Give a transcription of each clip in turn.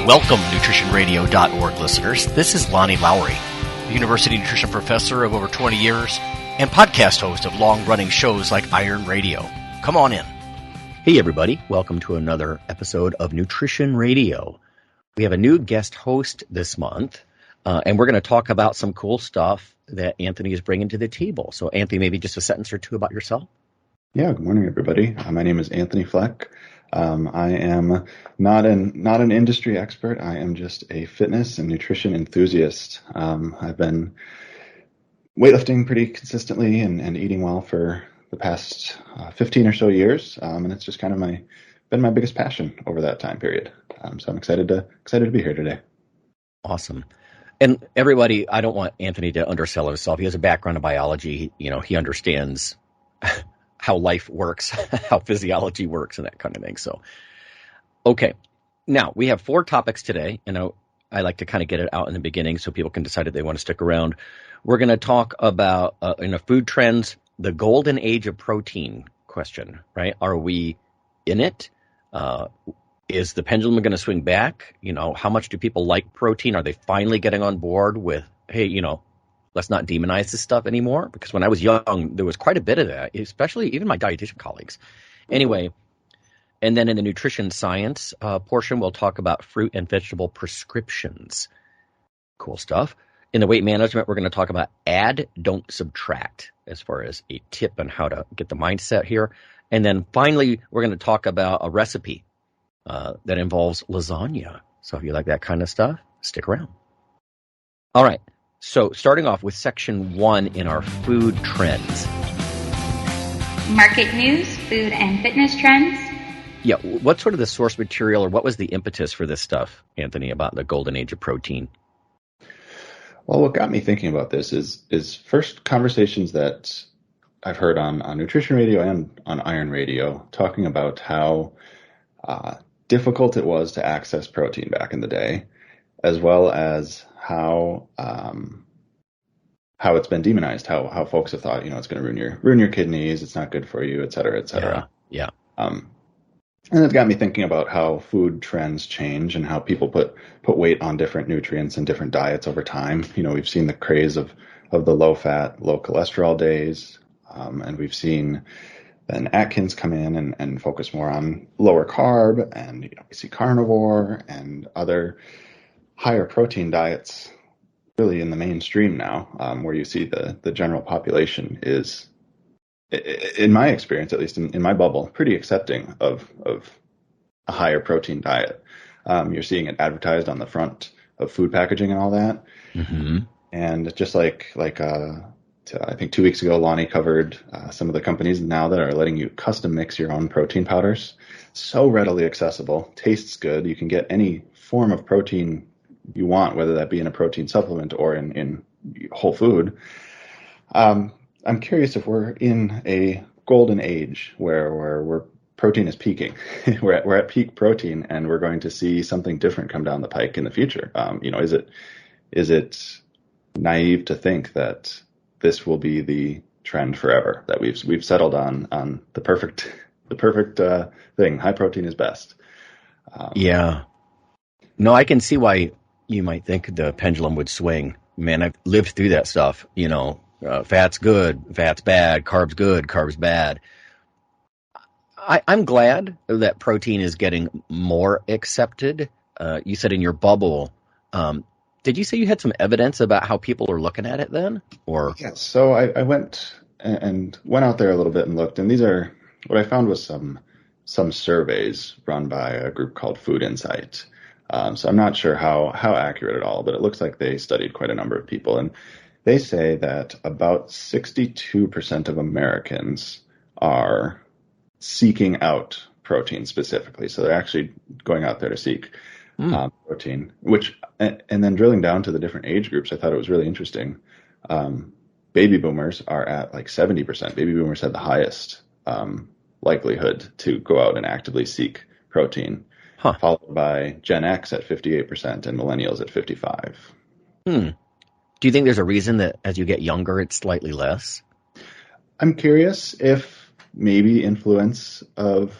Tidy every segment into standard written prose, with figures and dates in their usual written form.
Welcome, nutritionradio.org listeners. This is Lonnie Lowry, university nutrition professor of over 20 years and podcast host of long-running shows like Iron Radio. Come on in. Hey, everybody. Welcome to another episode of Nutrition Radio. We have a new guest host this month, and we're going to talk about some cool stuff that Anthony is bringing to the table. So, Anthony, maybe just a sentence or two about yourself? Yeah, good morning, everybody. My name is Anthony Fleck. I am not an industry expert. I am just a fitness and nutrition enthusiast. I've been weightlifting pretty consistently and eating well for the past 15 or so years, and it's just kind of been my biggest passion over that time period. So I'm excited to be here today. Awesome. And everybody, I don't want Anthony to undersell himself. He has a background in biology. He understands how life works, how physiology works, and that kind of thing. So, okay. Now, we have 4 topics today, and I like to kind of get it out in the beginning so people can decide if they want to stick around. We're going to talk about, in the food trends, the golden age of protein question, right? Are we in it? Is the pendulum going to swing back? How much do people like protein? Are they finally getting on board with, hey, let's not demonize this stuff anymore? Because when I was young, there was quite a bit of that, especially even my dietitian colleagues. Anyway, and then in the nutrition science portion, we'll talk about fruit and vegetable prescriptions. Cool stuff. In the weight management, we're going to talk about add, don't subtract, as far as a tip on how to get the mindset here. And then finally, we're going to talk about a recipe that involves lasagna. So if you like that kind of stuff, stick around. All right. So starting off with section 1 in our food trends. Market news, food and fitness trends. Yeah. What's sort of the source material, or what was the impetus for this stuff, Anthony, about the golden age of protein? Well, what got me thinking about this is first conversations that I've heard on Nutrition Radio and on Iron Radio talking about how difficult it was to access protein back in the day, as well as how it's been demonized, how folks have thought, it's going to ruin your kidneys, it's not good for you, et cetera, et cetera. Yeah. And it got me thinking about how food trends change and how people put weight on different nutrients and different diets over time. We've seen the craze of the low fat, low cholesterol days, and we've seen then Atkins come in and focus more on lower carb, and we see carnivore and other higher protein diets really in the mainstream now, where you see the general population is, in my experience, at least in my bubble, pretty accepting of a higher protein diet. You're seeing it advertised on the front of food packaging and all that. Mm-hmm. And just like I think 2 weeks ago, Lonnie covered some of the companies now that are letting you custom mix your own protein powders. So readily accessible, tastes good. You can get any form of protein you want, whether that be in a protein supplement or in whole food. I'm curious if we're in a golden age where protein is peaking. we're at peak protein, and we're going to see something different come down the pike in the future. Is it naive to think that this will be the trend forever, that we've settled on the perfect thing? High protein is best. Yeah. No, I can see why you might think the pendulum would swing. Man, I've lived through that stuff. Fat's good, fat's bad, carbs good, carbs bad. I'm glad that protein is getting more accepted. You said in your bubble, did you say you had some evidence about how people are looking at it then? Or yes. So I went out there a little bit and looked, and what I found was some surveys run by a group called Food Insight. So I'm not sure how accurate at all, but it looks like they studied quite a number of people, and they say that about 62% of Americans are seeking out protein specifically. So they're actually going out there to seek protein, and then drilling down to the different age groups, I thought it was really interesting. Baby boomers are at like 70%. Baby boomers had the highest likelihood to go out and actively seek protein, followed by Gen X at 58% and millennials at 55%. Do you think there's a reason that as you get younger, it's slightly less? I'm curious if maybe influence of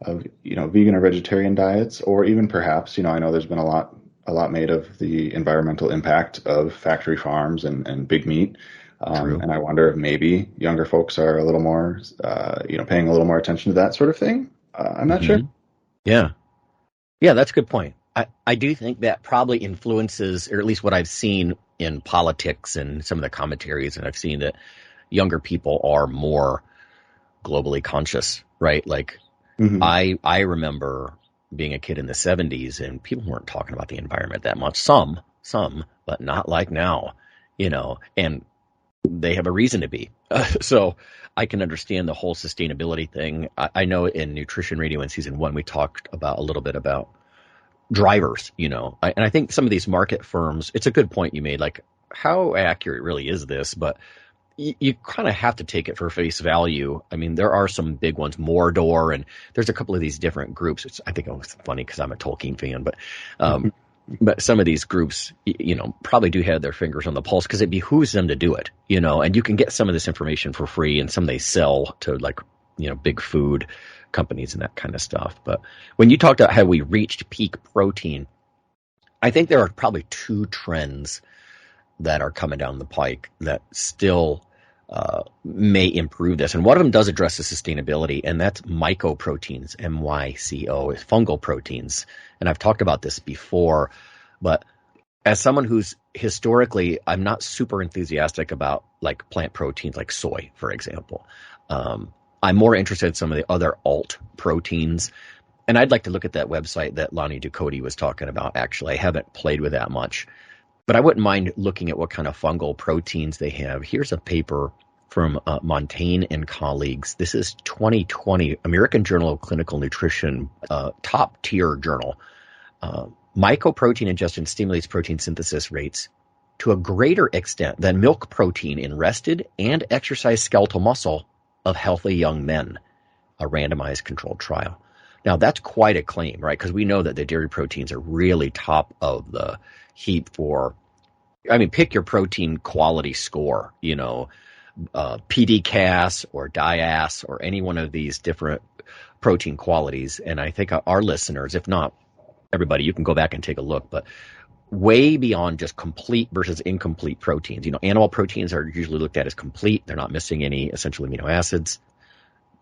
vegan or vegetarian diets, or even perhaps, I know there's been a lot made of the environmental impact of factory farms and big meat. True. And I wonder if maybe younger folks are a little more, paying a little more attention to that sort of thing. I'm not sure. Hmm. Yeah. Yeah, that's a good point. I do think that probably influences, or at least what I've seen in politics and some of the commentaries, and I've seen that younger people are more globally conscious, right? Like Hmm. I remember being a kid in the 70s and people weren't talking about the environment that much. Some, but not like now, and they have a reason to be. So I can understand the whole sustainability thing. I know in Nutrition Radio in season 1, we talked about a little bit about drivers, and I think some of these market firms, it's a good point you made, like how accurate really is this? But you kind of have to take it for face value. I mean, there are some big ones, Mordor, and there's a couple of these different groups. I think it's funny because I'm a Tolkien fan, but some of these groups, probably do have their fingers on the pulse because it behooves them to do it, and you can get some of this information for free, and some they sell to like, big food companies and that kind of stuff. But when you talked about how we reached peak protein, I think there are probably two trends that are coming down the pike that still may improve this. And one of them does address the sustainability, and that's mycoproteins, MYCO, fungal proteins. And I've talked about this before, but as someone who's historically, I'm not super enthusiastic about like plant proteins like soy, for example. I'm more interested in some of the other alt proteins. And I'd like to look at that website that Lonnie Ducote was talking about. Actually, I haven't played with that much, but I wouldn't mind looking at what kind of fungal proteins they have. Here's a paper from Montaigne and colleagues. This is 2020 American Journal of Clinical Nutrition, top tier journal. Mycoprotein ingestion stimulates protein synthesis rates to a greater extent than milk protein in rested and exercised skeletal muscle of healthy young men, a randomized controlled trial. Now, that's quite a claim, right? Because we know that the dairy proteins are really top of the heap for, pick your protein quality score, PD-CAS or DIAS or any one of these different protein qualities. And I think our listeners, if not everybody, you can go back and take a look, but way beyond just complete versus incomplete proteins. Animal proteins are usually looked at as complete. They're not missing any essential amino acids.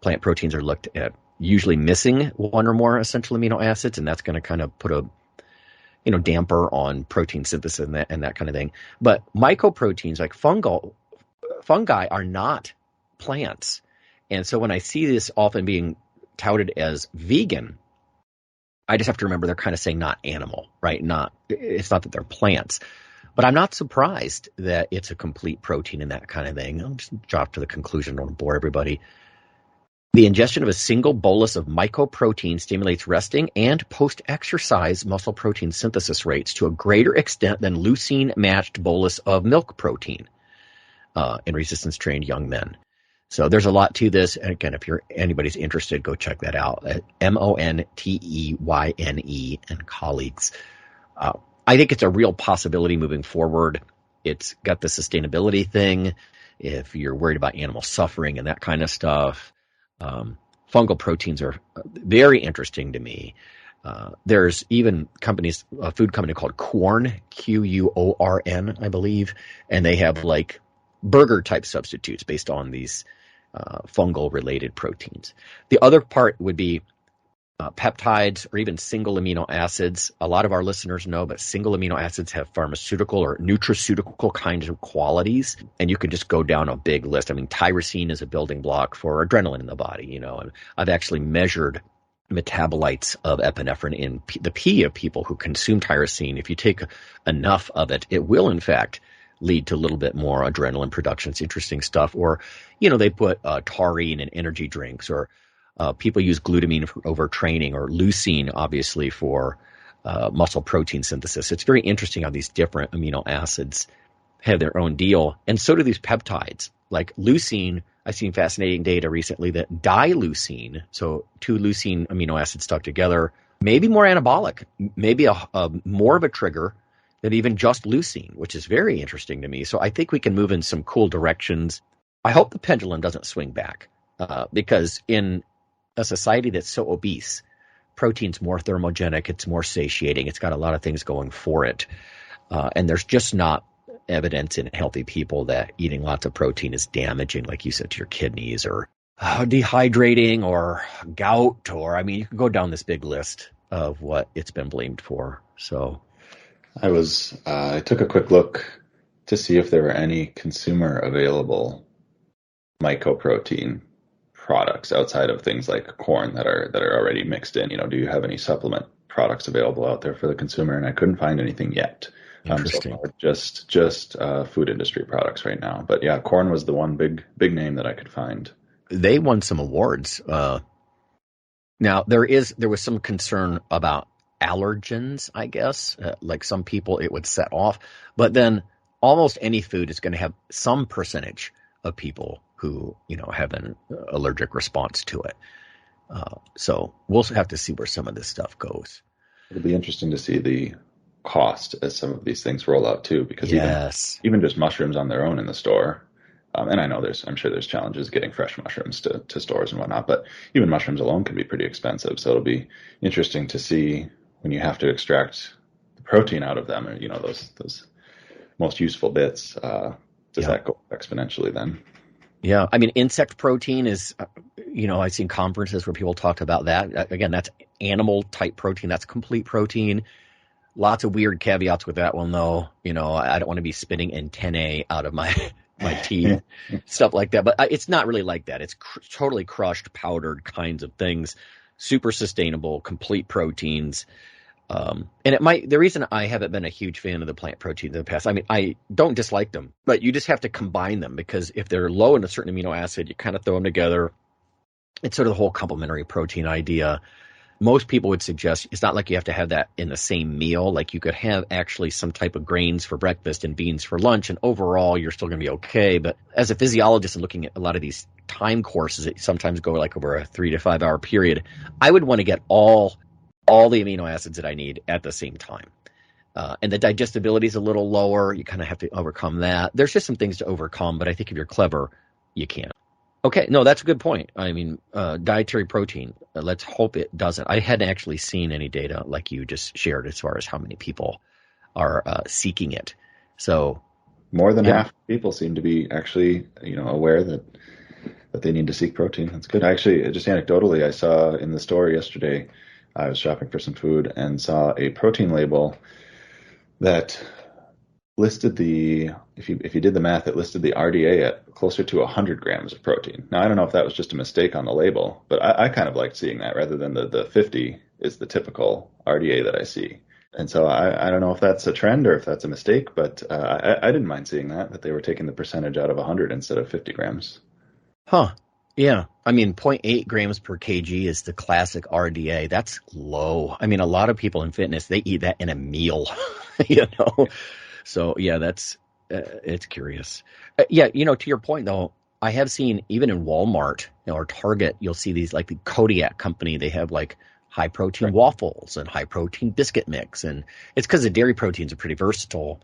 Plant proteins are looked at usually missing one or more essential amino acids, and that's going to kind of put a damper on protein synthesis and that kind of thing. But mycoproteins, like fungi, are not plants. And so when I see this often being touted as vegan, I just have to remember they're kind of saying not animal, right? It's not that they're plants. But I'm not surprised that it's a complete protein and that kind of thing. I'll just drop to the conclusion. I don't want to bore everybody. The ingestion of a single bolus of mycoprotein stimulates resting and post-exercise muscle protein synthesis rates to a greater extent than leucine-matched bolus of milk protein in resistance-trained young men. So there's a lot to this. And again, if anybody's interested, go check that out at Monteyne and colleagues. I think it's a real possibility moving forward. It's got the sustainability thing. If you're worried about animal suffering and that kind of stuff, fungal proteins are very interesting to me. There's even a food company called Quorn, Quorn, I believe, and they have like burger type substitutes based on these fungal related proteins. The other part would be peptides or even single amino acids. A lot of our listeners know, but single amino acids have pharmaceutical or nutraceutical kinds of qualities, and you can just go down a big list. Tyrosine is a building block for adrenaline in the body, and I've actually measured metabolites of epinephrine in the pee of people who consume tyrosine. If you take enough of it, it will in fact lead to a little bit more adrenaline production. It's interesting stuff. Or, they put taurine in energy drinks, or people use glutamine for overtraining, or leucine, obviously, for muscle protein synthesis. It's very interesting how these different amino acids have their own deal. And so do these peptides. Like leucine, I've seen fascinating data recently that dileucine, so two leucine amino acids stuck together, may be more anabolic, maybe a more of a trigger than even just leucine, which is very interesting to me. So I think we can move in some cool directions. I hope the pendulum doesn't swing back because in a society that's so obese. Protein's more thermogenic, it's more satiating, it's got a lot of things going for it. And there's just not evidence in healthy people that eating lots of protein is damaging, like you said, to your kidneys or dehydrating or gout, or, I mean, you could go down this big list of what it's been blamed for. So I took a quick look to see if there were any consumer available mycoprotein products outside of things like corn that are already mixed in. Do you have any supplement products available out there for the consumer? And I couldn't find anything yet. Interesting. So far, just food industry products right now. But yeah, corn was the one big name that I could find. They won some awards. Now there was some concern about allergens, I guess. Like some people it would set off, but then almost any food is going to have some percentage of people who, have an allergic response to it. So we'll have to see where some of this stuff goes. It'll be interesting to see the cost as some of these things roll out too, because yes, even just mushrooms on their own in the store. And I know I'm sure there's challenges getting fresh mushrooms to stores and whatnot, but even mushrooms alone can be pretty expensive. So it'll be interesting to see when you have to extract the protein out of them, or, those most useful bits. Does that go exponentially then? Yeah. I mean, insect protein is, I've seen conferences where people talk about that. Again, that's animal type protein. That's complete protein. Lots of weird caveats with that one, though. I don't want to be spitting antennae out of my teeth, stuff like that. But it's not really like that. It's totally crushed, powdered kinds of things, super sustainable, complete proteins. And the reason I haven't been a huge fan of the plant proteins in the past, I mean, I don't dislike them, but you just have to combine them, because if they're low in a certain amino acid, you kind of throw them together. It's sort of the whole complementary protein idea. Most people would suggest it's not like you have to have that in the same meal. Like you could have actually some type of grains for breakfast and beans for lunch, and overall you're still going to be okay. But as a physiologist and looking at a lot of these time courses that sometimes go like over a 3 to 5 hour period, I would want to get all the amino acids that I need at the same time. And the digestibility is a little lower. You kind of have to overcome that. There's just some things to overcome, but I think if you're clever, you can. Okay, no, that's a good point. I mean, dietary protein, let's hope it doesn't. I hadn't actually seen any data like you just shared as far as how many people are seeking it. So more than half people seem to be actually, aware that they need to seek protein. That's good. Actually, just anecdotally, I saw in the store yesterday, I was shopping for some food and saw a protein label that listed if you did the math, it listed the RDA at closer to 100 grams of protein. Now, I don't know if that was just a mistake on the label, but I kind of liked seeing that rather than the 50 is the typical RDA that I see. And so I don't know if that's a trend or if that's a mistake, but I didn't mind seeing that they were taking the percentage out of 100 instead of 50 grams. Huh. Yeah. I mean, 0.8 grams per kg is the classic RDA. That's low. I mean, a lot of people in fitness, they eat that in a meal, So yeah, it's curious. To your point though, I have seen even in Walmart, or Target, you'll see these like the Kodiak company. They have like high protein waffles and high protein biscuit mix, and it's because the dairy proteins are pretty versatile.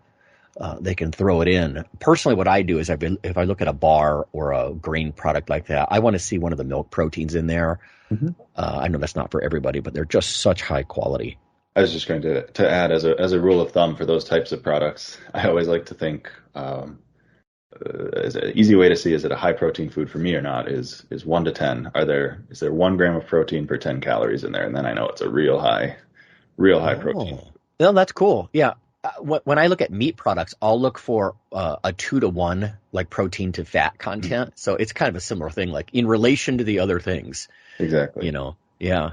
They can throw it in. Personally, what I do is if I look at a bar or a grain product like that, I want to see one of the milk proteins in there. Mm-hmm. I know that's not for everybody, but they're just such high quality. I was just going to add as a rule of thumb for those types of products, I always like to think as an easy way to see is it a high protein food for me or not is 1 to 10. Is there 1 gram of protein per 10 calories in there? And then I know it's a real high protein. Well, that's cool. Yeah. When I look at meat products, I'll look for a 2 to 1 like protein to fat content. Mm-hmm. So it's kind of a similar thing, like in relation to the other things. Exactly. Yeah.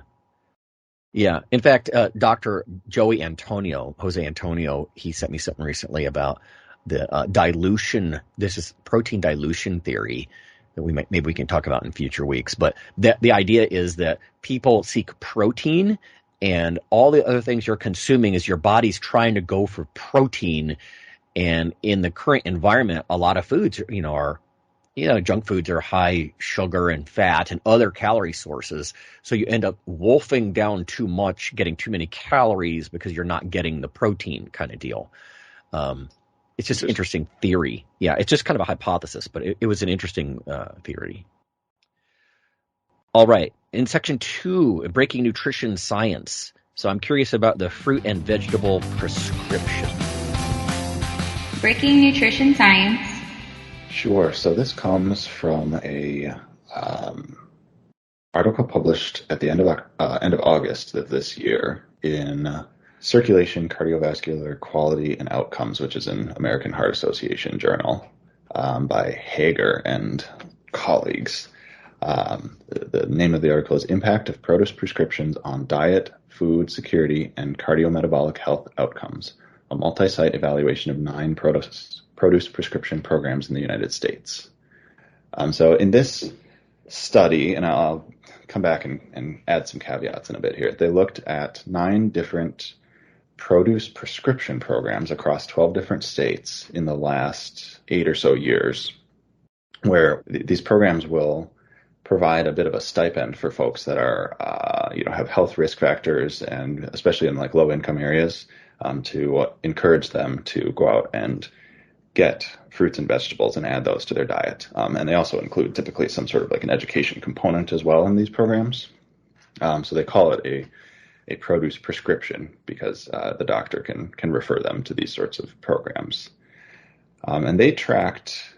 Yeah. In fact, Dr. Jose Antonio, he sent me something recently about the dilution. This is protein dilution theory that maybe we can talk about in future weeks. But the idea is that people seek protein, and all the other things you're consuming is your body's trying to go for protein. And in the current environment, a lot of foods, are junk foods are high sugar and fat and other calorie sources. So you end up wolfing down too much, getting too many calories because you're not getting the protein kind of deal. It's just an interesting theory. Yeah, it's just kind of a hypothesis, but it was an interesting theory. All right. In section 2, breaking nutrition science. So I'm curious about the fruit and vegetable prescription. Breaking nutrition science. Sure. So this comes from a article published at the end of August of this year in Circulation, Cardiovascular Quality and Outcomes, which is an American Heart Association journal, by Hager and colleagues. The name of the article is Impact of Produce Prescriptions on Diet, Food Security, and Cardiometabolic Health Outcomes, a multi-site evaluation of 9 produce prescription programs in the United States. So in this study, and I'll come back and add some caveats in a bit here, they looked at 9 different produce prescription programs across 12 different states in the last 8 or so years, where these programs will provide a bit of a stipend for folks that are, have health risk factors, and especially in like low income areas, to encourage them to go out and get fruits and vegetables and add those to their diet. And they also include typically some sort of like an education component as well in these programs. So they call it a produce prescription because the doctor can refer them to these sorts of programs. And they tracked,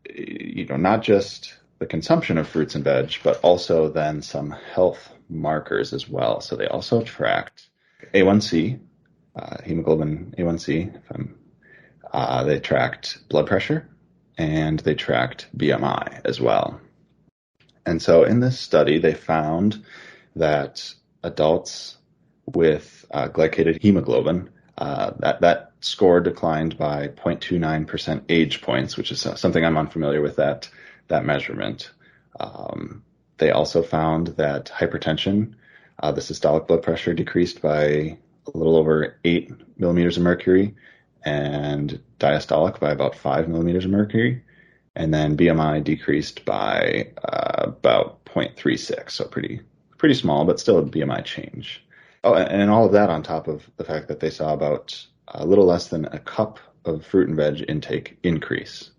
not just the consumption of fruits and veg, but also then some health markers as well. So they also tracked A1C, hemoglobin A1C, they tracked blood pressure, and they tracked BMI as well. And so in this study, they found that adults with glycated hemoglobin, that score declined by 0.29% age points, which is something I'm unfamiliar with that measurement. They also found that hypertension, the systolic blood pressure, decreased by a little over 8 millimeters of mercury, and diastolic by about 5 millimeters of mercury. And then BMI decreased by about 0.36, so pretty small, but still a BMI change. Oh, and all of that on top of the fact that they saw about a little less than a cup of fruit and veg intake increase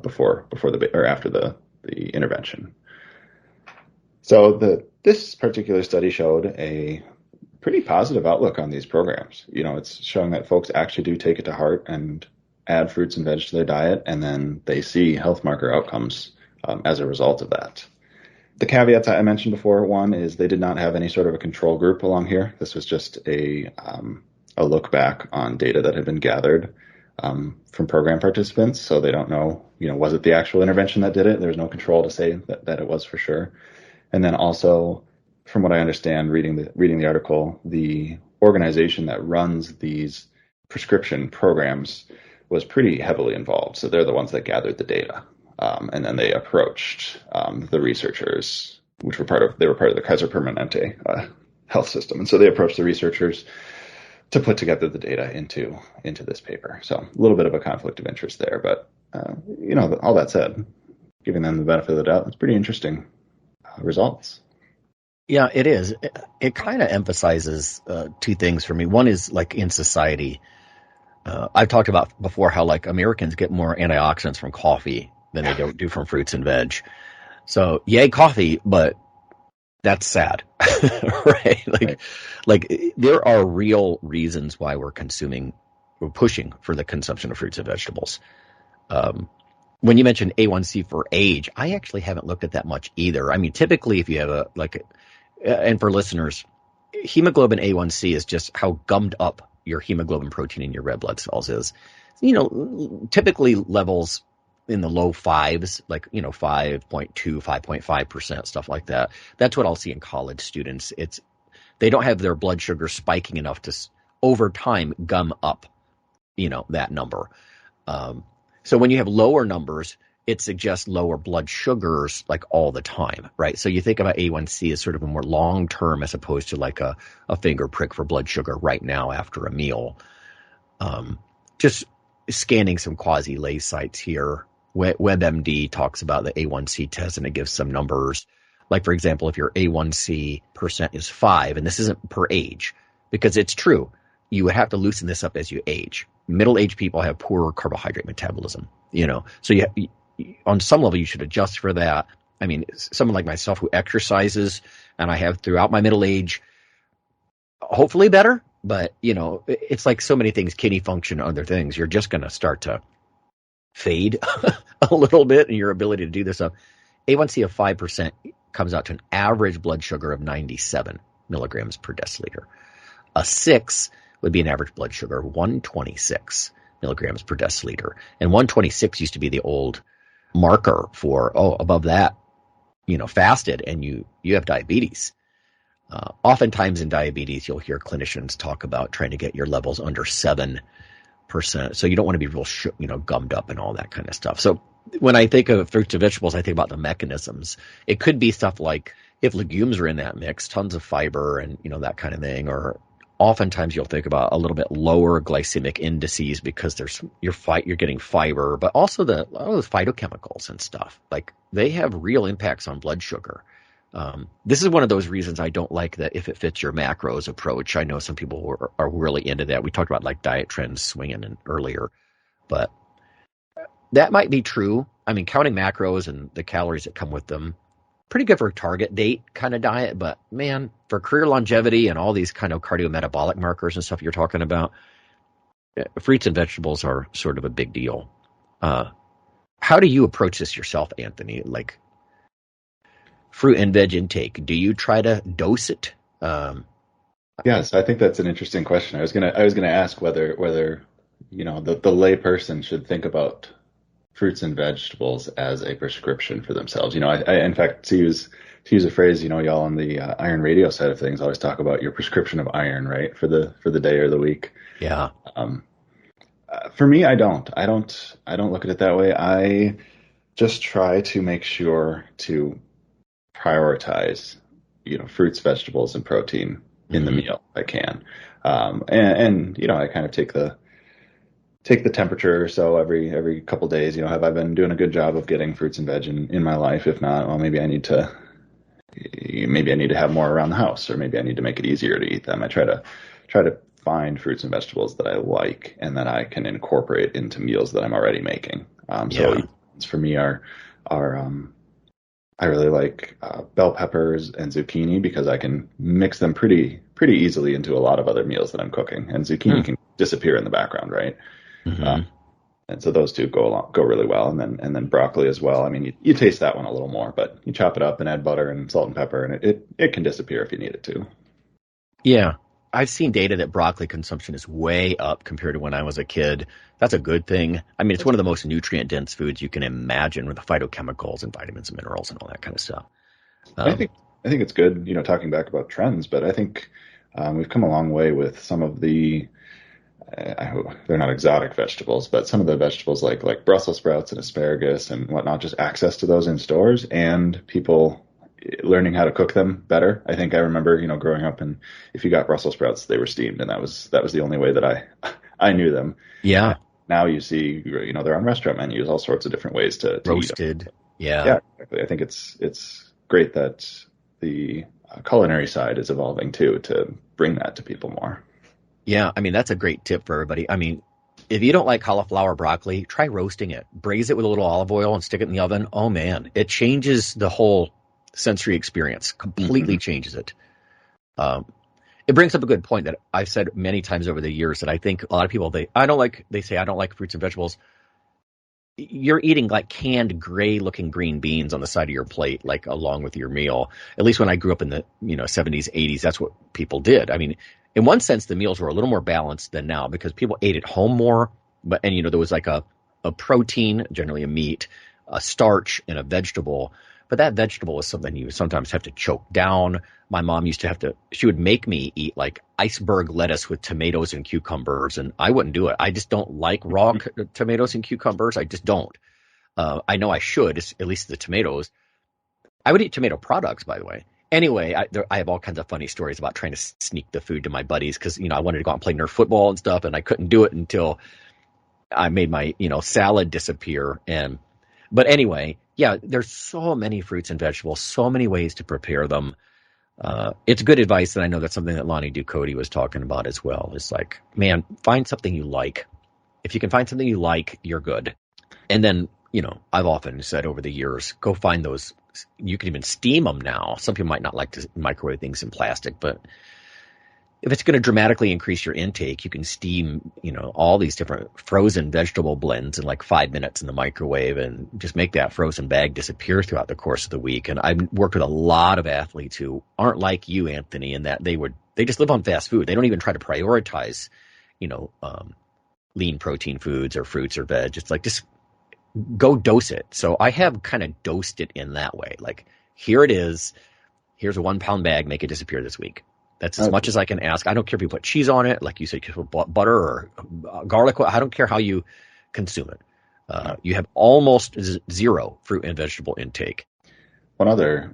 before or after the intervention. So this particular study showed a pretty positive outlook on these programs. It's showing that folks actually do take it to heart and add fruits and veg to their diet, and then they see health marker outcomes as a result of that. The caveats I mentioned before, one is they did not have any sort of a control group along here. This was just a look back on data that had been gathered from program participants, so they don't know, was it the actual intervention that did it? There was no control to say that it was for sure. And then also, from what I understand, reading the article, the organization that runs these prescription programs was pretty heavily involved. So they're the ones that gathered the data. And then they approached the researchers, which were part of the Kaiser Permanente health system. And so they approached the researchers to put together the data into this paper. So a little bit of a conflict of interest there. But, all that said, giving them the benefit of the doubt, it's pretty interesting results. Yeah, it is. It kind of emphasizes 2 things for me. One is like in society, I've talked about before how like Americans get more antioxidants from coffee than they do from fruits and veg. So yay coffee, but that's sad, right? Like there are real reasons why we're pushing for the consumption of fruits and vegetables. When you mentioned A1C for age, I actually haven't looked at that much either. I mean, typically if you have and for listeners, hemoglobin A1C is just how gummed up your hemoglobin protein in your red blood cells is. Typically levels in the low 5s, 5.2, 5.5%, stuff like that. That's what I'll see in college students. They don't have their blood sugar spiking enough to over time gum up, that number. So when you have lower numbers, it suggests lower blood sugars like all the time, right? So you think about A1C as sort of a more long term as opposed to like a finger prick for blood sugar right now after a meal. Just scanning some quasi-lay sites here. WebMD talks about the A1C test and it gives some numbers. Like, for example, if your A1C percent is 5, and this isn't per age, because it's true, you would have to loosen this up as you age. Middle-aged people have poorer carbohydrate metabolism, So on some level, you should adjust for that. I mean, someone like myself who exercises, and I have throughout my middle age, hopefully better, but it's like so many things, kidney function, other things, you're just going to start to fade a little bit in your ability to do this stuff. A1C of 5% comes out to an average blood sugar of 97 milligrams per deciliter. A 6 would be an average blood sugar of 126 milligrams per deciliter. And 126 used to be the old marker for, above that, fasted, and you have diabetes. Oftentimes in diabetes, you'll hear clinicians talk about trying to get your levels under 7%. So you don't want to be real, gummed up and all that kind of stuff. So when I think of fruits and vegetables, I think about the mechanisms. It could be stuff like if legumes are in that mix, tons of fiber and, that kind of thing. Or oftentimes you'll think about a little bit lower glycemic indices because you're getting fiber, but also the phytochemicals and stuff. Like they have real impacts on blood sugar. This is one of those reasons I don't like the if it fits your macros approach. I know some people are really into that. We talked about like diet trends swinging earlier, but that might be true. I mean, counting macros and the calories that come with them, pretty good for a target date kind of diet. But man, for career longevity and all these kind of cardiometabolic markers and stuff you're talking about, fruits and vegetables are sort of a big deal. How do you approach this yourself, Anthony? Like fruit and veg intake, do you try to dose it? Yes, I think that's an interesting question. I was gonna ask whether the lay person should think about fruits and vegetables as a prescription for themselves. I in fact, to use a phrase, y'all on the iron radio side of things always talk about your prescription of iron, right, for the day or the week. Yeah. For me, I don't look at it that way. I just try to make sure to prioritize, fruits, vegetables, and protein in the meal I can. And I kind of take the temperature or so every couple days. Have I been doing a good job of getting fruits and veg in my life? If not, well, maybe I need to have more around the house, or maybe I need to make it easier to eat them. I try to find fruits and vegetables that I like and that I can incorporate into meals that I'm already making. So for me are I really like bell peppers and zucchini because I can mix them pretty easily into a lot of other meals that I'm cooking, and zucchini can disappear in the background, right? Mm-hmm. And so those two go really well, and then broccoli as well. I mean, you taste that one a little more, but you chop it up and add butter and salt and pepper, and it can disappear if you need it to. Yeah, I've seen data that broccoli consumption is way up compared to when I was a kid. That's a good thing. I mean, it's one of the most nutrient-dense foods you can imagine with the phytochemicals and vitamins and minerals and all that kind of stuff. I think it's good, talking back about trends, but I think we've come a long way with some of the, they're not exotic vegetables, but some of the vegetables like Brussels sprouts and asparagus and whatnot, just access to those in stores and people learning how to cook them better. I think I remember, growing up, and if you got Brussels sprouts, they were steamed, and that was the only way that I knew them. Yeah. Now you see, they're on restaurant menus, all sorts of different ways to roasted. Eat them. Yeah. Exactly. I think it's great that the culinary side is evolving too, to bring that to people more. Yeah. I mean, that's a great tip for everybody. I mean, if you don't like cauliflower broccoli, try roasting it, braise it with a little olive oil and stick it in the oven. Oh man, it changes the whole sensory experience, completely changes it. It brings up a good point that I've said many times over the years, that I think a lot of people, they say, I don't like fruits and vegetables. You're eating like canned gray looking green beans on the side of your plate, like along with your meal. At least when I grew up in the 70s, 80s, that's what people did. I mean, in one sense, the meals were a little more balanced than now because people ate at home more. And there was like a protein, generally a meat, a starch, and a vegetable. But that vegetable was something you sometimes have to choke down. My mom used to she would make me eat like iceberg lettuce with tomatoes and cucumbers, and I wouldn't do it. I just don't like raw tomatoes and cucumbers. I just don't. I know I should, at least the tomatoes. I would eat tomato products, by the way. Anyway, I have all kinds of funny stories about trying to sneak the food to my buddies because, I wanted to go out and play Nerf football and stuff, and I couldn't do it until I made my, salad disappear. But anyway, yeah, there's so many fruits and vegetables, so many ways to prepare them. It's good advice, and I know that's something that Lonnie Ducote was talking about as well. It's like, man, find something you like. If you can find something you like, you're good. And then, I've often said over the years, go find those you can even steam them now. Some people might not like to microwave things in plastic, but if it's going to dramatically increase your intake, you can steam, all these different frozen vegetable blends in like 5 minutes in the microwave and just make that frozen bag disappear throughout the course of the week. And I've worked with a lot of athletes who aren't like you, Anthony, in that they just live on fast food. They don't even try to prioritize, lean protein foods or fruits or veg. It's like, just go dose it. So I have kind of dosed it in that way. Like, here it is. Here's a 1 pound bag. Make it disappear this week. That's as much as I can ask. I don't care if you put cheese on it, like you said, you put butter or garlic. I don't care how you consume it. You have almost zero fruit and vegetable intake. One other,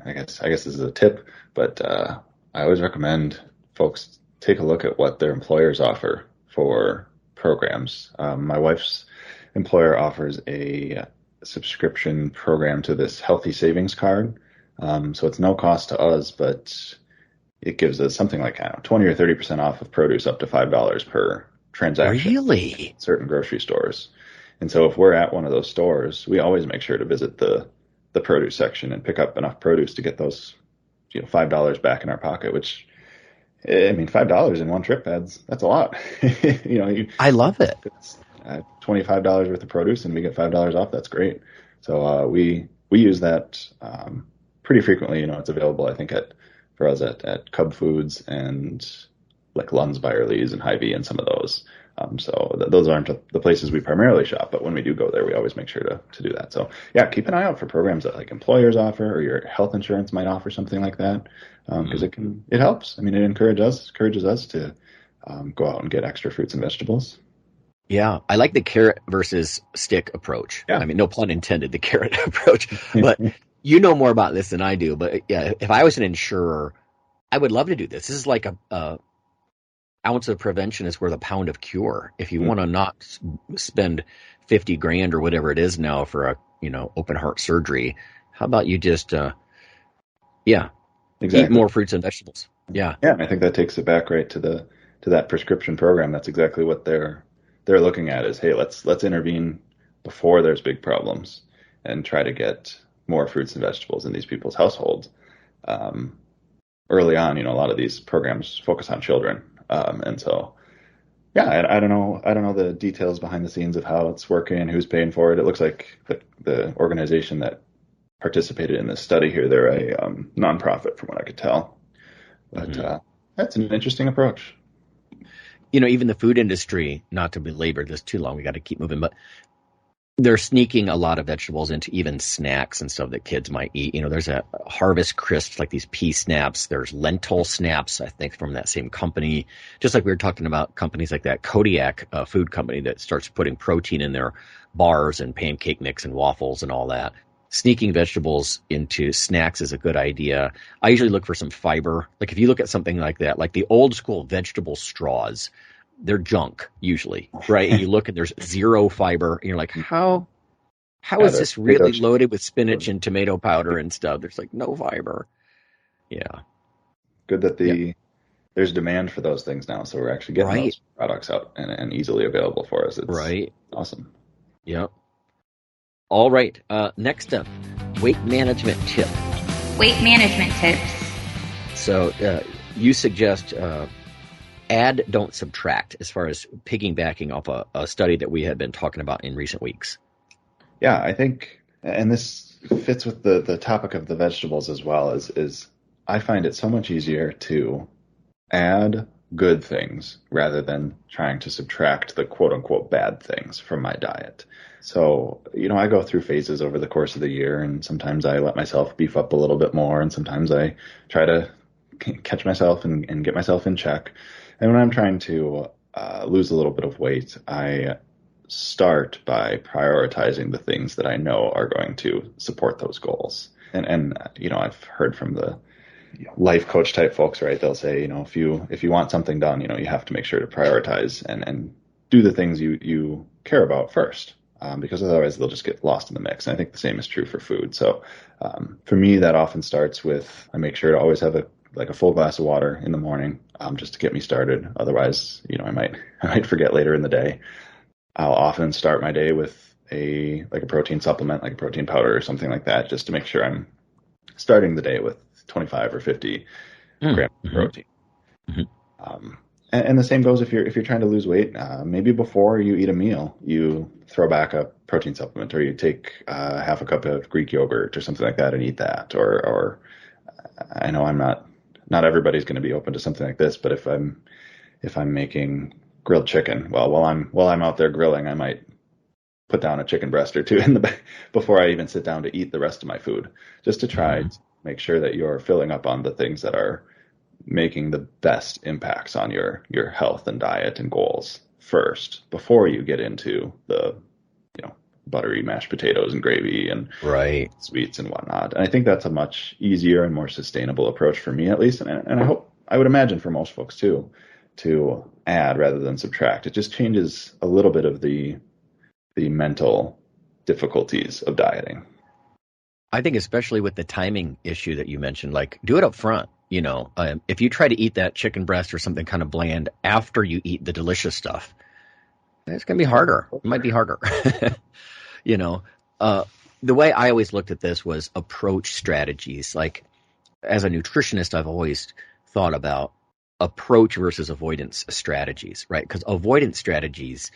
I guess this is a tip, but I always recommend folks take a look at what their employers offer for programs. My wife's employer offers a subscription program to this healthy savings card. So it's no cost to us, but it gives us something like 20 or 30% off of produce up to $5 per transaction. Really? At certain grocery stores. And so if we're at one of those stores, we always make sure to visit the produce section and pick up enough produce to get those, $5 back in our pocket, which, I mean, $5 in one trip that's a lot. I love it. It's $25 worth of produce and we get $5 off. That's great. So we use that pretty frequently. It's available, I think, for us at Cub Foods and like Lund's by Lee's and Hy-Vee and some of those. So those aren't the places we primarily shop, but when we do go there, we always make sure to do that. So yeah, keep an eye out for programs that like employers offer or your health insurance might offer something like that. Because it helps. I mean, it encourages us to go out and get extra fruits and vegetables. Yeah, I like the carrot versus stick approach. Yeah. I mean, no pun intended, the carrot approach, but you know more about this than I do. But yeah, if I was an insurer, I would love to do this. This is like a ounce of prevention is worth a pound of cure. If you want to not spend 50 grand or whatever it is now for a, open heart surgery, how about you just, Exactly. eat more fruits and vegetables? Yeah. Yeah. And I think that takes it back right to that prescription program. That's exactly what they're looking at is, hey, let's intervene before there's big problems and try to get more fruits and vegetables in these people's households. Early on, a lot of these programs focus on children. And so, yeah, I don't know the details behind the scenes of how it's working, who's paying for it. It looks like the organization that participated in this study here, they're a nonprofit from what I could tell. But that's an interesting approach. Even the food industry, not to belabor this too long, we got to keep moving, but they're sneaking a lot of vegetables into even snacks and stuff that kids might eat. There's a Harvest Crisps, like these pea snaps. There's lentil snaps, I think, from that same company. Just like we were talking about companies like that Kodiak food company that starts putting protein in their bars and pancake mix and waffles and all that. Sneaking vegetables into snacks is a good idea. I usually look for some fiber. Like if you look at something like that, like the old school vegetable straws, they're junk usually, right? And you look and there's zero fiber and you're like, how is this really loaded with spinach and tomato powder and stuff? There's like no fiber. Yeah. Good that there's demand for those things now. So we're actually getting those products out and easily available for us. It's awesome. Yep. All right. Next up, weight management tip. Weight management tips. So you suggest add, don't subtract, as far as piggybacking off a study that we had been talking about in recent weeks. Yeah, I think, and this fits with the topic of the vegetables as well, is I find it so much easier to add good things rather than trying to subtract the quote unquote bad things from my diet. So, I go through phases over the course of the year, and sometimes I let myself beef up a little bit more, and sometimes I try to catch myself and get myself in check. And when I'm trying to lose a little bit of weight, I start by prioritizing the things that I know are going to support those goals. And I've heard from the life coach type folks, right? They'll say, if you want something done, you have to make sure to prioritize and do the things you care about first. Because otherwise they'll just get lost in the mix. And I think the same is true for food. So for me, that often starts with, I make sure to always have a full glass of water in the morning, just to get me started. Otherwise, I might forget later in the day. I'll often start my day with a protein supplement, like a protein powder or something like that, just to make sure I'm starting the day with 25 or 50 grams of protein. And the same goes if you're trying to lose weight. Maybe before you eat a meal, you throw back a protein supplement, or you take half a cup of Greek yogurt or something like that and eat that. Or I know not everybody's going to be open to something like this, but if I'm making grilled chicken, well, while I'm out there grilling, I might put down a chicken breast or two before I even sit down to eat the rest of my food, just to try to make sure that you're filling up on the things that are making the best impacts on your health and diet and goals first, before you get into the buttery mashed potatoes and gravy and sweets and whatnot. And I think that's a much easier and more sustainable approach for me, at least, and I would imagine for most folks too, to add rather than subtract. It just changes a little bit of the mental difficulties of dieting. I think especially with the timing issue that you mentioned, like, do it up front. If you try to eat that chicken breast or something kind of bland after you eat the delicious stuff, it's going to be harder. It might be harder. The way I always looked at this was approach strategies. Like, as a nutritionist, I've always thought about approach versus avoidance strategies, right? Because avoidance strategies,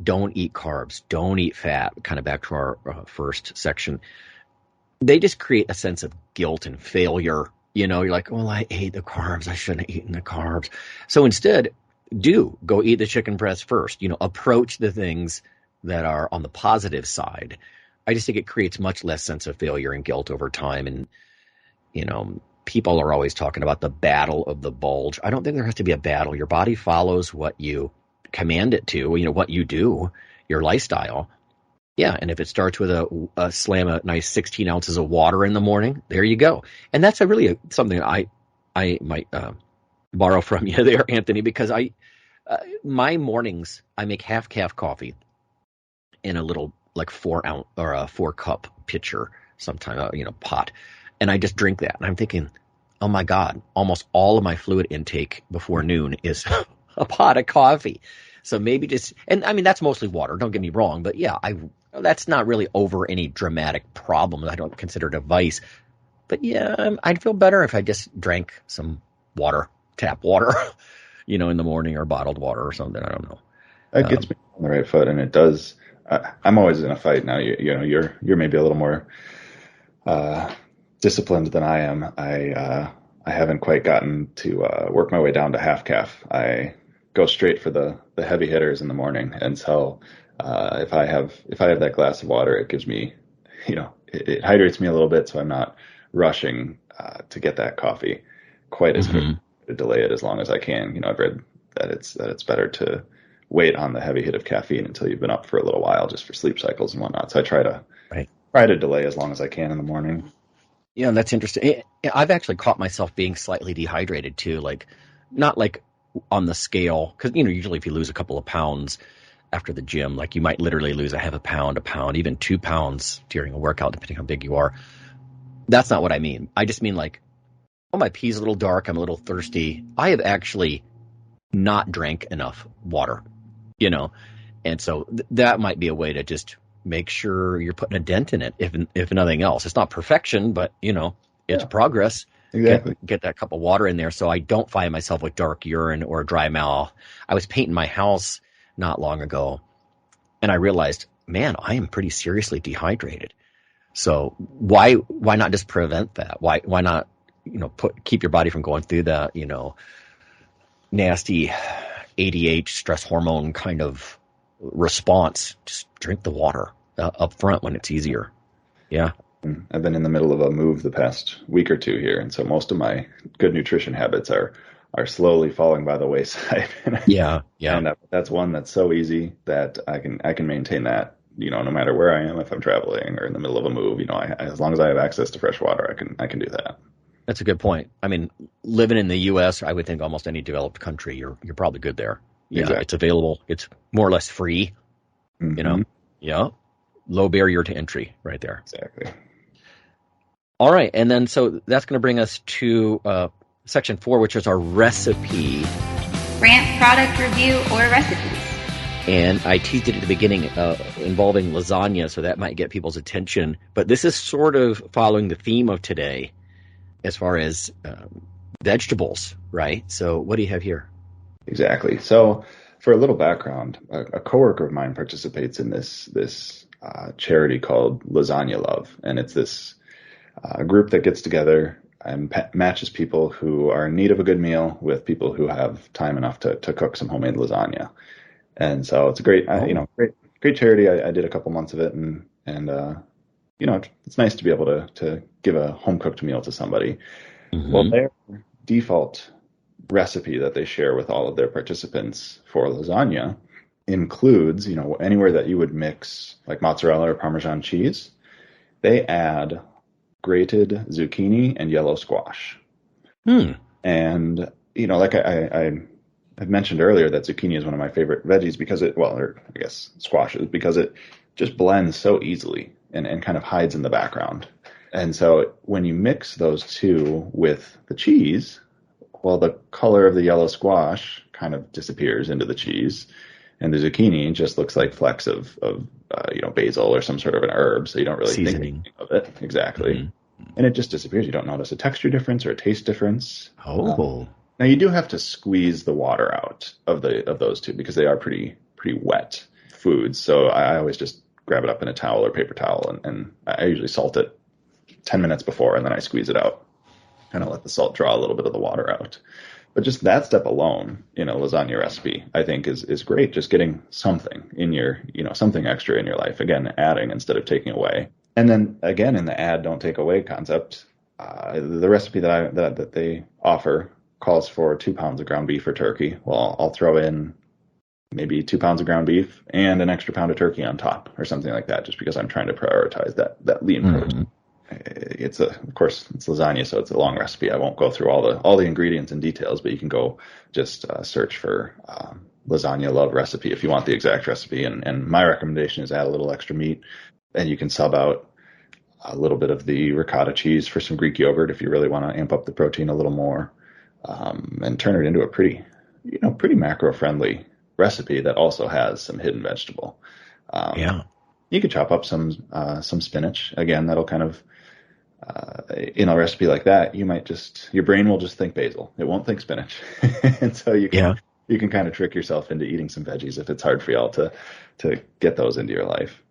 don't eat carbs, don't eat fat, kind of back to our first section. They just create a sense of guilt and failure. You're like, well, I ate the carbs. I shouldn't have eaten the carbs. So instead, go eat the chicken breast first. Approach the things that are on the positive side. I just think it creates much less sense of failure and guilt over time. And, people are always talking about the battle of the bulge. I don't think there has to be a battle. Your body follows what you command it to, what you do, your lifestyle. Yeah, and if it starts with a slam a nice 16 ounces of water in the morning, there you go. And that's something I might borrow from you there, Anthony, because my mornings, I make half calf coffee in a little like 4 ounce or a 4 cup pitcher, sometime pot, and I just drink that. And I'm thinking, oh my God, almost all of my fluid intake before noon is a pot of coffee. So maybe that's mostly water. Don't get me wrong, but yeah, that's not really over any dramatic problem. I don't consider it a vice. But yeah, I'd feel better if I just drank some water, tap water, in the morning, or bottled water or something. I don't know. That gets me on the right foot, and it does. I'm always in a fight now. You're maybe a little more disciplined than I am. I haven't quite gotten to work my way down to half calf. I go straight for the heavy hitters in the morning, and so if I have that glass of water, it gives me, it hydrates me a little bit, so I'm not rushing to get that coffee quite as quick, to delay it as long as I can. I've read that it's better to wait on the heavy hit of caffeine until you've been up for a little while, just for sleep cycles and whatnot. So I try to delay as long as I can in the morning. Yeah, that's interesting. I've actually caught myself being slightly dehydrated too, like not like on the scale, because usually if you lose a couple of pounds after the gym, like you might literally lose a half a pound, even 2 pounds during a workout, depending how big you are. That's not what I mean. I just mean like, oh, my pee's a little dark, I'm a little thirsty. I have actually not drank enough water, and so that might be a way to just make sure you're putting a dent in it, if nothing else. It's not perfection, but it's progress. Exactly. Get that cup of water in there so I don't find myself with dark urine or a dry mouth. I was painting my house not long ago, and I realized, man, I am pretty seriously dehydrated. So why not just prevent that? Why not keep your body from going through that nasty ADH, stress hormone kind of response? Just drink the water up front when it's easier. Yeah. I've been in the middle of a move the past week or two here, and so most of my good nutrition habits are slowly falling by the wayside. Yeah. And that's one that's so easy that I can maintain that, no matter where I am, if I'm traveling or in the middle of a move. As long as I have access to fresh water, I can do that. That's a good point. I mean, living in the U.S., I would think almost any developed country, you're probably good there. Yeah, exactly. It's available. It's more or less free. Yeah, low barrier to entry, right there. Exactly. All right, and then so that's going to bring us to section 4, which is our recipe. Rant, product review, or recipes. And I teased it at the beginning involving lasagna, so that might get people's attention. But this is sort of following the theme of today as far as vegetables, right? So what do you have here? Exactly. So for a little background, a coworker of mine participates in this charity called Lasagna Love, and it's this group that gets together and matches people who are in need of a good meal with people who have time enough to cook some homemade lasagna. And so it's a great, great charity. I did a couple months of it, and it's nice to be able to give a home cooked meal to somebody. Mm-hmm. Well, their default recipe that they share with all of their participants for lasagna includes, anywhere that you would mix like mozzarella or Parmesan cheese, they add grated zucchini and yellow squash. And, like I've mentioned earlier that zucchini is one of my favorite veggies because squashes, because it just blends so easily and kind of hides in the background. And so when you mix those two with the cheese, well, the color of the yellow squash kind of disappears into the cheese, and the zucchini just looks like flecks of basil or some sort of an herb, so you don't really think anything of it. Exactly. Mm-hmm. And it just disappears. You don't notice a texture difference or a taste difference. Oh. Now you do have to squeeze the water out of those two because they are pretty wet foods. So I always just grab it up in a towel or paper towel, and I usually salt it 10 minutes before, and then I squeeze it out. Kind of let the salt draw a little bit of the water out. But just that step alone in a lasagna recipe, I think is great. Just getting something in your, something extra in your life. Again, adding instead of taking away. And then again, in the add, don't take away concept, the recipe that they offer calls for 2 pounds of ground beef or turkey. Well, I'll throw in maybe 2 pounds of ground beef and an extra pound of turkey on top or something like that, just because I'm trying to prioritize that lean protein. Of course, it's lasagna, so it's a long recipe. I won't go through all the ingredients and details, but you can go just search for Lasagna Love recipe if you want the exact recipe. And my recommendation is add a little extra meat, and you can sub out a little bit of the ricotta cheese for some Greek yogurt if you really want to amp up the protein a little more, and turn it into a pretty macro-friendly recipe that also has some hidden vegetable. You could chop up some spinach. Again, that'll kind of in a recipe like that, your brain will just think basil. It won't think spinach. And so you can kind of trick yourself into eating some veggies if it's hard for y'all to get those into your life.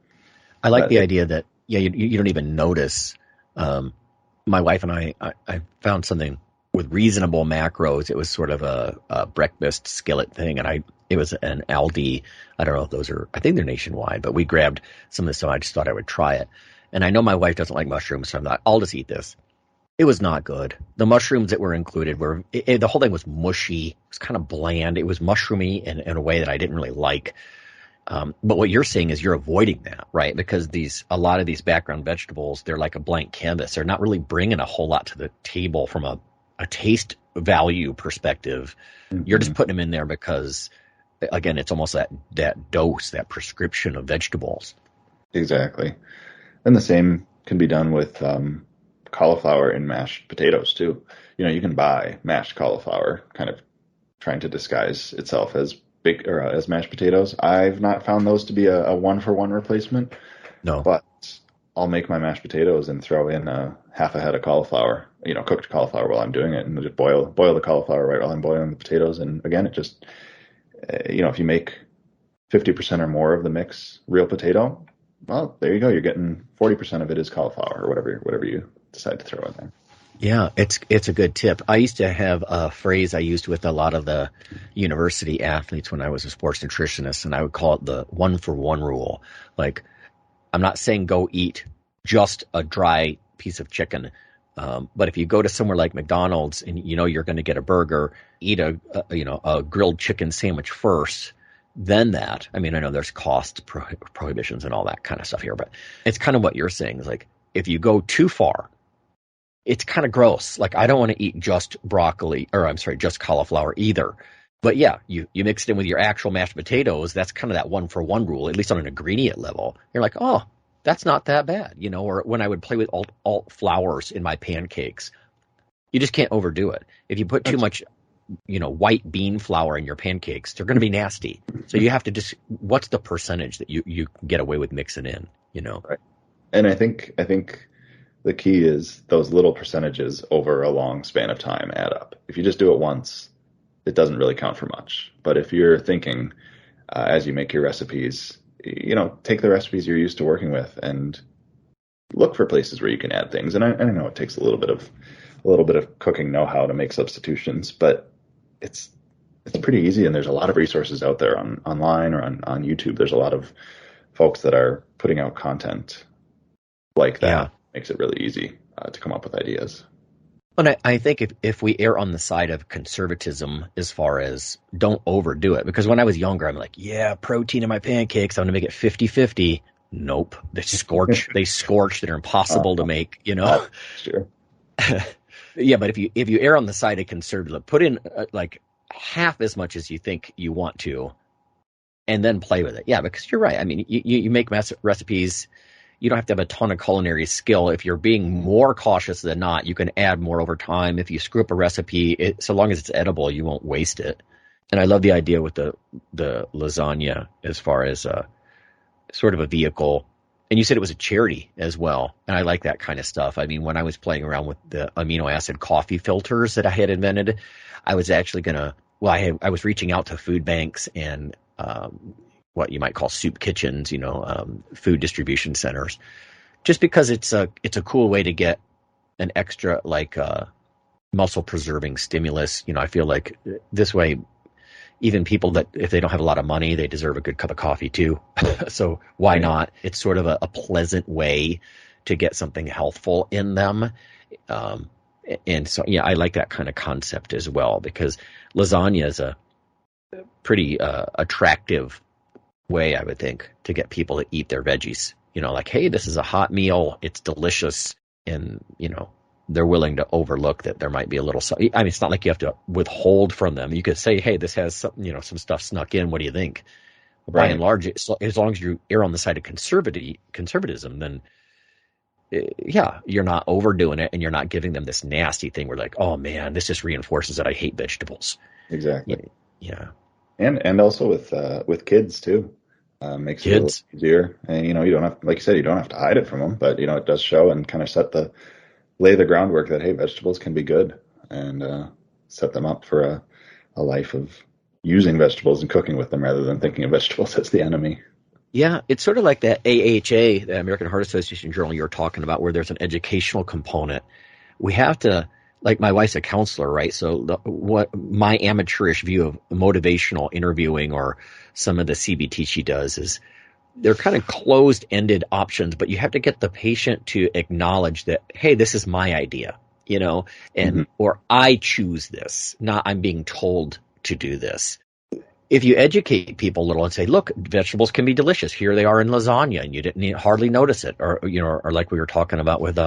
I like the idea that, you don't even notice. My wife and I found something with reasonable macros. It was sort of a breakfast skillet thing. And it was an Aldi. I don't know if those are, I think they're nationwide, but we grabbed some of this, so I just thought I would try it. And I know my wife doesn't like mushrooms, so I'm like, I'll just eat this. It was not good. The mushrooms that were included the whole thing was mushy. It was kind of bland. It was mushroomy in a way that I didn't really like. But what you're saying is you're avoiding that, right? Because a lot of these background vegetables, they're like a blank canvas. They're not really bringing a whole lot to the table from a taste value perspective. Mm-hmm. You're just putting them in there because, again, it's almost that dose, that prescription of vegetables. Exactly. And the same can be done with cauliflower and mashed potatoes too. You can buy mashed cauliflower, kind of trying to disguise itself as as mashed potatoes. I've not found those to be a 1-for-1 replacement. No, but I'll make my mashed potatoes and throw in half a head of cauliflower, cooked cauliflower while I'm doing it, and just boil the cauliflower right while I'm boiling the potatoes. And again, it just if you make 50% or more of the mix real potato, well, there you go. You're getting 40% of it is cauliflower or whatever you decide to throw in there. Yeah, it's a good tip. I used to have a phrase I used with a lot of the university athletes when I was a sports nutritionist, and I would call it the 1-for-1 rule. Like, I'm not saying go eat just a dry piece of chicken, but if you go to somewhere like McDonald's and you're going to get a burger, eat a grilled chicken sandwich first. Then that. I mean, I know there's cost prohibitions and all that kind of stuff here, but it's kind of what you're saying is like, if you go too far, it's kind of gross. Like, I don't want to eat just just cauliflower either. But yeah, you mix it in with your actual mashed potatoes. That's kind of that 1-for-1 rule, at least on an ingredient level. You're like, oh, that's not that bad. Or when I would play with alt flours in my pancakes, you just can't overdo it. If you put too much white bean flour in your pancakes, they're going to be nasty. So you have to just, what's the percentage that you get away with mixing in, Right. And I think the key is those little percentages over a long span of time add up. If you just do it once, it doesn't really count for much. But if you're thinking as you make your recipes, take the recipes you're used to working with and look for places where you can add things. And I know it takes a little bit of cooking know-how to make substitutions, but it's pretty easy. And there's a lot of resources out there online or on YouTube. There's a lot of folks that are putting out content like that. Yeah. Makes it really easy to come up with ideas. And I think if we err on the side of conservatism as far as don't overdo it, because when I was younger, I'm like, yeah, protein in my pancakes, I'm going to make it 50-50. Nope. They scorch. They're impossible to make, Sure. Yeah, but if you err on the side of conservative, put in like half as much as you think you want to, and then play with it. Yeah, because you're right. I mean, you make recipes. You don't have to have a ton of culinary skill. If you're being more cautious than not, you can add more over time. If you screw up a recipe, so long as it's edible, you won't waste it. And I love the idea with the lasagna as far as sort of a vehicle. And you said it was a charity as well. And I like that kind of stuff. I mean, when I was playing around with the amino acid coffee filters that I had invented, I was actually I was reaching out to food banks and what you might call soup kitchens, food distribution centers, just because it's a cool way to get an extra muscle preserving stimulus. I feel like this way, even people that if they don't have a lot of money, they deserve a good cup of coffee too. So why not? It's sort of a pleasant way to get something healthful in them. And so, yeah, I like that kind of concept as well, because lasagna is a pretty attractive way, I would think, to get people to eat their veggies. Like, hey, this is a hot meal. It's delicious. And, they're willing to overlook that there might be a little, I mean, it's not like you have to withhold from them. You could say, hey, this has some, some stuff snuck in. What do you think? Right. By and large, as long as you err on the side of conservatism, then yeah, you're not overdoing it and you're not giving them this nasty thing where like, oh man, this just reinforces that I hate vegetables. Exactly. Yeah. And also with kids too, makes it a little easier. And you don't have, like you said, you don't have to hide it from them, but it does show and kind of lay the groundwork that, hey, vegetables can be good, and set them up for a life of using vegetables and cooking with them rather than thinking of vegetables as the enemy. Yeah, it's sort of like that AHA, the American Heart Association journal you were talking about, where there's an educational component. We have to, like, my wife's a counselor, right? So what my amateurish view of motivational interviewing or some of the CBT she does is they're kind of closed-ended options, but you have to get the patient to acknowledge that, hey, this is my idea, and or I choose this, not I'm being told to do this. If you educate people a little and say, look, vegetables can be delicious. Here they are in lasagna, and you didn't hardly notice it, or or like we were talking about with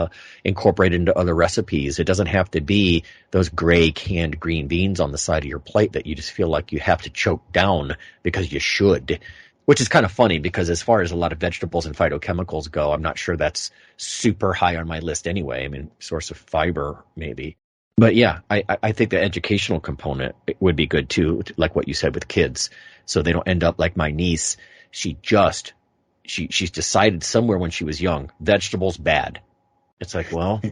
incorporated into other recipes. It doesn't have to be those gray canned green beans on the side of your plate that you just feel like you have to choke down because you should. Which is kind of funny because as far as a lot of vegetables and phytochemicals go, I'm not sure that's super high on my list anyway. I mean, source of fiber maybe. But yeah, I think the educational component would be good too, like what you said with kids. So they don't end up like my niece. She's decided somewhere when she was young, vegetables bad. It's like, well,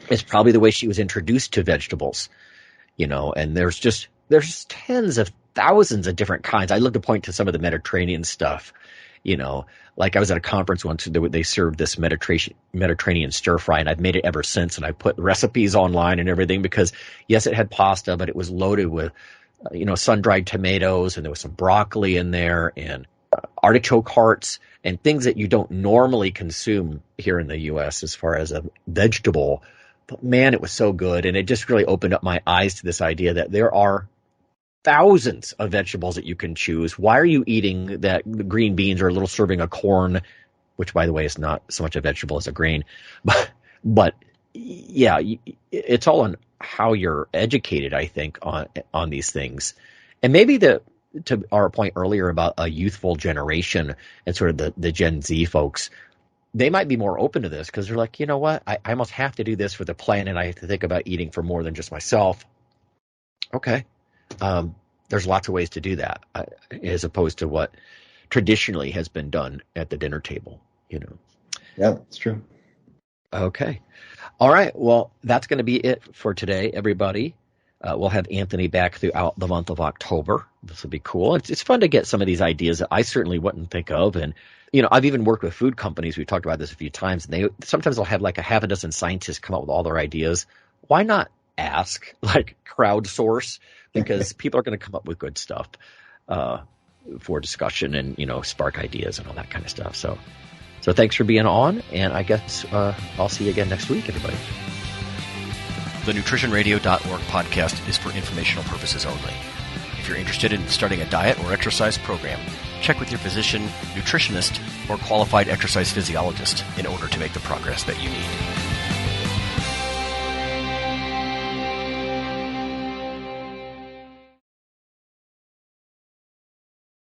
it's probably the way she was introduced to vegetables, and there's tens of thousands of different kinds. I love to point to some of the Mediterranean stuff, like I was at a conference once, they served this Mediterranean stir fry, and I've made it ever since. And I put recipes online and everything because yes, it had pasta, but it was loaded with, sun-dried tomatoes, and there was some broccoli in there and artichoke hearts and things that you don't normally consume here in the U.S. as far as a vegetable. But man, it was so good. And it just really opened up my eyes to this idea that there are thousands of vegetables that you can choose. Why are you eating the green beans or a little serving of corn, which by the way is not so much a vegetable as a grain, but yeah, it's all on how you're educated, I think, on these things. And maybe to our point earlier about a youthful generation and sort of the Gen Z folks, they might be more open to this because they're like, you know what, I almost have to do this for the planet. I have to think about eating for more than just myself. Okay. There's lots of ways to do that, as opposed to what traditionally has been done at the dinner table, you know. Yeah, that's true. Okay. All right. Well, that's going to be it for today, everybody. We'll have Anthony back throughout the month of October. This will be cool. It's fun to get some of these ideas that I certainly wouldn't think of. And, you know, I've even worked with food companies. We've talked about this a few times. And sometimes they'll have like a half a dozen scientists come up with all their ideas. Why not ask, like crowdsource? Because people are going to come up with good stuff for discussion and, you know, spark ideas and all that kind of stuff. So thanks for being on. And I guess I'll see you again next week, everybody. The nutritionradio.org podcast is for informational purposes only. If you're interested in starting a diet or exercise program, check with your physician, nutritionist, or qualified exercise physiologist in order to make the progress that you need.